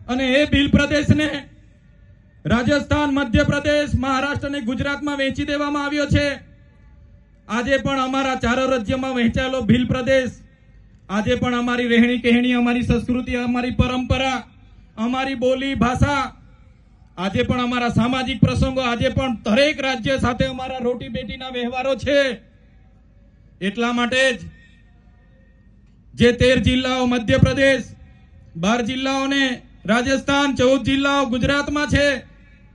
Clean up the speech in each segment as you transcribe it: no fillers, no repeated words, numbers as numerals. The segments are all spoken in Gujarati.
અને એ ભીલ પ્રદેશને રાજસ્થાન, મધ્યપ્રદેશ, મહારાષ્ટ્ર અને ગુજરાતમાં વેચી દેવામાં આવ્યો છે. આજે પણ અમારા ચારો રાજ્યમાં વહેંચાયેલો ભીલ પ્રદેશ આજે પણ અમારી રહેણી કહેણી, અમારી સંસ્કૃતિ, અમારી પરંપરા, અમારી બોલી ભાષા, આજે પણ અમારા સામાજિક પ્રસંગો, આજે પણ દરેક રાજ્ય સાથે અમારા રોટી બેટીના વ્યવહારો છે. એટલા માટે જ જે 13 જિલ્લાઓ મધ્યપ્રદેશ, 12 જિલ્લાઓને રાજસ્થાન, 14 જિલ્લાઓ ગુજરાતમાં છે,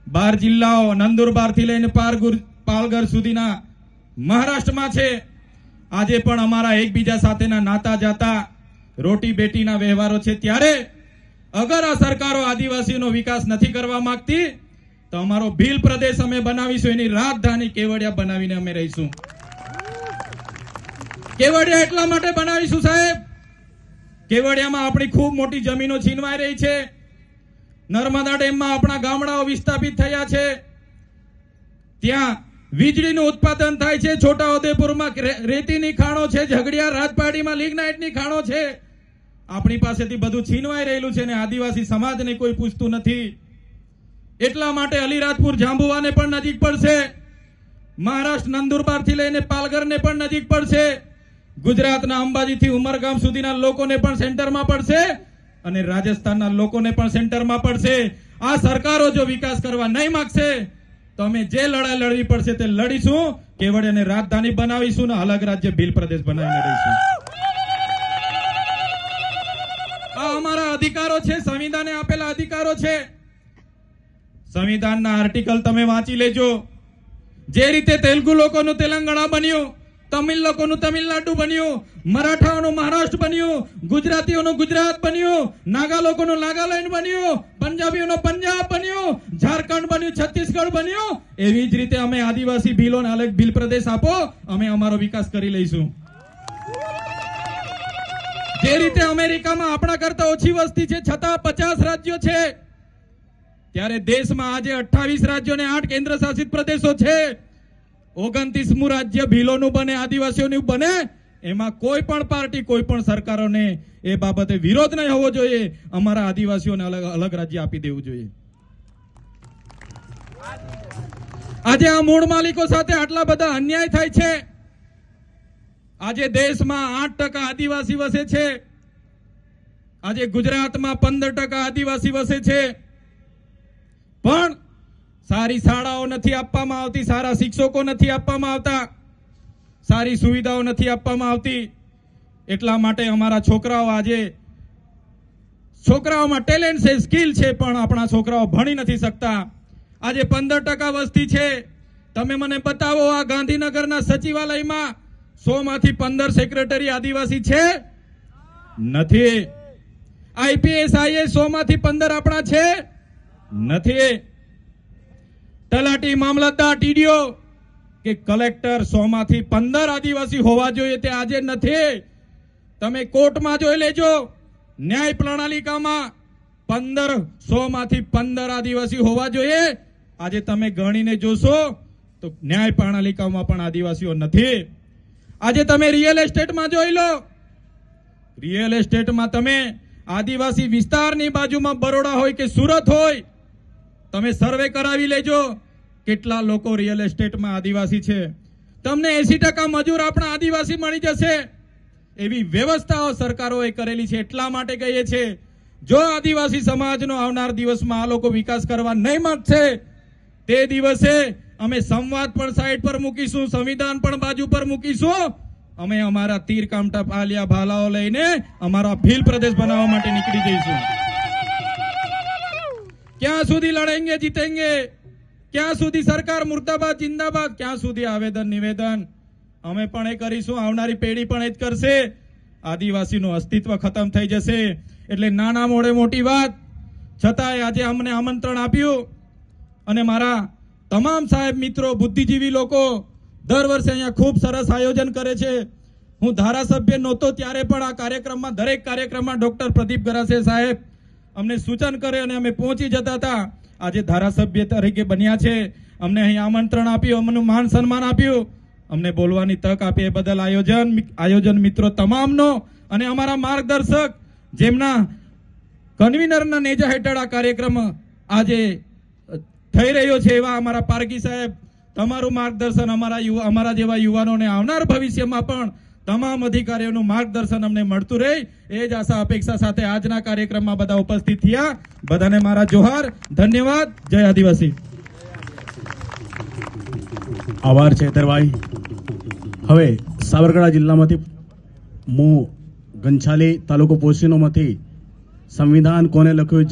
12 જિલ્લાઓ નંદુરબાર થી લઈને પાલઘર સુધીના મહારાષ્ટ્રમાં છે. આજે પણ અમારા એકબીજા સાથેના નાતા જાતા રોટી બેટીના વ્યવહારો છે. ત્યારે અગર આ સરકારો આદિવાસીનો વિકાસ નથી કરવા માંગતી તો અમારો ભીલ પ્રદેશ અમે બનાવીશું, એની રાજધાની કેવડિયા બનાવીને અમે રહીશું. કેવડિયા એટલા માટે બનાવીશું સાહેબ, કેવડિયામાં આપણી ખૂબ મોટી જમીનો છીનવાઈ રહી છે. નર્મદા ડેમમાં આપણા ગામડાઓ વિસ્થાપિત થયા છે. ત્યાં વીજળીનું ઉત્પાદન થાય છે. છોટાઉદેપુરમાં રેતીની ખાણો છે, ઝઘડિયા રાજપાડીમાં લિગ્નાઇટની ખાણો છે. આપણી પાસેથી બધું છીનવાઈ રહેલું છે ને આદિવાસી સમાજને કોઈ પૂછતું નથી. એટલા માટે અલીરાજપુર જાંબુવાને પણ નજીક પડશે, મહારાષ્ટ્ર નંદુરબાર થી લઈને પાલઘરને પણ નજીક પડશે, ગુજરાતના અંબાજીથી ઉમરગામ સુધીના લોકોને પણ સેન્ટરમાં પડશે અને રાજસ્થાનના લોકોને પણ સેન્ટરમાં પડશે. આ સરકારો જો વિકાસ કરવા નહીં માંગશે તો અમે જે લડાઈ લડવી પડશે તે લડીશું. કેવડિયાને રાજધાની બનાવીશું ને અલગ રાજ્ય ભીલ પ્રદેશ બનાવીને રહીશું. આ અમારા અધિકારો છે, સંવિધાને આપેલા અધિકારો છે. સંવિધાનના આર્ટિકલ તમે વાંચી લેજો. જે રીતે તેલુગુ લોકોનું તેલંગાણા બન્યું, તમિલ લોકોનું તમિલનાડુ બન્યું, મરાઠાઓનું મહારાષ્ટ્ર બન્યું, ગુજરાતીઓનું ગુજરાત બન્યું, નાગા લોકોનું નાગાલેન્ડ બન્યું, પંજાબીઓનું પંજાબ બન્યું, ઝારખંડ બન્યું, છત્તીસગઢ બન્યું, એવી જ રીતે અમે આદિવાસી ભીલોને અલગ ભીલ પ્રદેશ આપો, અમે અમારો વિકાસ કરી લઈશું. જે રીતે અમેરિકામાં આપણા કરતા ઓછી વસ્તી છે છતાં 50 રાજ્યો છે, ત્યારે દેશમાં આજે 28 રાજ્યો અને 8 કેન્દ્ર શાસિત પ્રદેશો છે. 29મું રાજ્ય ભીલોનું બને, આદિવાસીઓનું બને, એમાં કોઈ પણ પાર્ટી, કોઈ પણ સરકારોને એ બાબતે વિરોધ નહીં હોવો જોઈએ. અમારા આદિવાસીઓને અલગ રાજ્ય આપી દેવું જોઈએ. આજે આ મૂળ માલિકો સાથે આટલા બધા અન્યાય થાય છે. આજે દેશમાં 8% આદિવાસી વસે છે. આજે ગુજરાતમાં 15% આદિવાસી વસે છે. પણ સારી શાળાઓ નથી આપવામાં આવતી, સારા શિક્ષકો નથી આપવામાં આવતા, સારી સુવિધાઓ નથી આપવામાં આવતી. એટલા માટે અમારા છોકરાઓ આજે, છોકરાઓમાં ટેલેન્ટ છે, સ્કિલ છે, પણ આપણા છોકરાઓ ભણી નથી શકતા. આજે 15% વસ્તી છે. તમે મને બતાવો આ ગાંધીનગરના સચિવાલયમાં 100 માંથી 15 સેક્રેટરી આદિવાસી છે? નથી. આઈપીએસ આઈએસ 100 માંથી 15 આપણા છે? નથી. તલાટી, મામલતદાર, ટીડીઓ કે કલેક્ટર 100 માંથી 15 આદિવાસી હોવા જોઈએ, તે આજે નથી. તમે કોર્ટમાં જોઈ લેજો, ન્યાય પ્રણાલિકામાં 100 માંથી 15 આદિવાસી હોવા જોઈએ. આજે તમે ગણીને જોશો તો ન્યાય પ્રણાલિકામાં પણ આદિવાસીઓ નથી. આજે તમે રિયલ એસ્ટેટમાં જોઈ લો, રિયલ એસ્ટેટમાં તમે આદિવાસી વિસ્તારની બાજુમાં બરોડા હોય કે સુરત હોય, તમે સર્વે કરાવી લેજો કેટલા લોકો રિયલ એસ્ટેટમાં આદિવાસી છે. તમને 80% મજૂર આપણા આદિવાસી મળી જશે. એવી વ્યવસ્થાઓ સરકારોએ કરેલી છે. એટલા માટે કહીએ છીએ, જો આદિવાસી સમાજનો આવનાર દિવસમાં આ લોકો વિકાસ કરવા નહીં માંગશે, તે દિવસે અમે સંવાદ પણ સાઈડ પર મૂકીશું, સંવિધાન પણ બાજુ પર મૂકીશું. અમે અમારા તીર કામટા પાલિયા ભાલાઓ લઈને અમારા ભીલ પ્રદેશ બનાવવા માટે નીકળી જઈશું. ક્યાં સુધી લડેંગે જીતેંગે? ક્યાં સુધી સરકાર મુર્દાબાદ જિંદાબાદ? ક્યાં સુધી આવેદન નિવેદન? અમે પણ એ કરીશું, આવનારી પેઢી પણ એ જ કરશે. આદિવાસીનું અસ્તિત્વ ખતમ થઈ જશે. એટલે નાના મોડે મોટી વાત છતાંય આજે અમને આમંત્રણ આપ્યું અને મારા તમામ સાહેબ મિત્રો, બુદ્ધિજીવી લોકો દર વર્ષે અહીંયા ખૂબ સરસ આયોજન કરે છે. હું ધારાસભ્ય નહોતો ત્યારે પણ આ કાર્યક્રમમાં, દરેક કાર્યક્રમમાં ડોક્ટર પ્રદીપ ગરાસે સાહેબ અમને સૂચન કરે અને અમે પહોંચી જતા હતા. આજે ધારાસભ્ય તરીકે બન્યા છે, અમને અહીં આમંત્રણ આપ્યું, અમને માન સન્માન આપ્યું, અમને બોલવાની તક આપી. એ બદલ આયોજન મિત્રો તમામનો અને અમારા માર્ગદર્શક જેમના કન્વીનરના નેજા હેઠળ આ કાર્યક્રમ આજે થઈ રહ્યો છે એવા અમારા પારકી સાહેબ, તમારું માર્ગદર્શન અમારા જેવા યુવાનોને આવનાર ભવિષ્યમાં પણ તમામ અધિકારીઓનું માર્ગદર્શન અમને મળતું રહે એ જ આશા અપેક્ષા સાથે આજના કાર્યક્રમમાં બધા ઉપસ્થિત થયા. બધાને મારા જોહાર, ધન્યવાદ. જય આદિવાસી. આભાર ચેતરભાઈ. હવે સાબરકાંઠા જિલ્લામાંથી હું ગંછાલી તાલુકો પોશીનોમાંથી સંવિધાન કોને લખ્યું